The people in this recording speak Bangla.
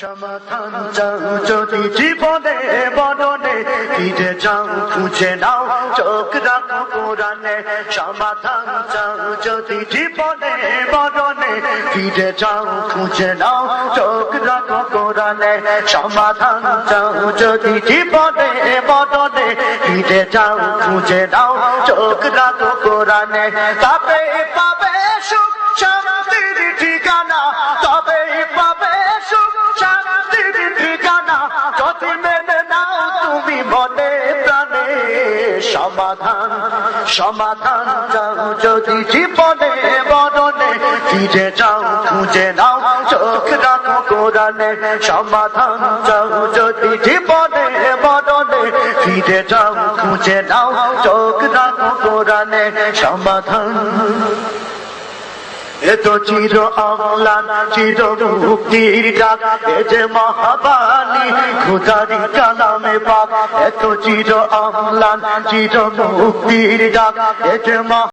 সমাধান চাও যদি জীবনে মননে, ফিরে যাও খুঁজে নাও চোখ রাখো কোরআনে। সমাধান চাও যদি জীবনে মননে, ফিরে যাও খুঁজে নাও চোখ রাখো কোরআনে। সমাধান চাও যদি জীবনে মননে, ফিরে যাও খুঁজে নাও চোখ রাখো কোরআনে। তবে পাবে সুখ শান্তির ঠিকানা, তবে পাবে সুখ শান্তির ঠিকানা, যদি মেনে নাও তুমি মনে প্রাণে। সমাধান সমাধান চাও যদি জীবনে মরণে, ফিরে যাও খুঁজে নাও চোখ রাখো কোরআনে। সমাধান চাও যদি জীবনে মরণে, ফিরে যাও খুঁজে নাও চোখ রাখো কোরআনে। সমাধান এ তো চির অম্লান চির মুক্তির ডাক, এ যে মহাবাণী খোদারি কালামে পাক। এ তো চির অম্লান চির মুক্তির ডাক, এ যে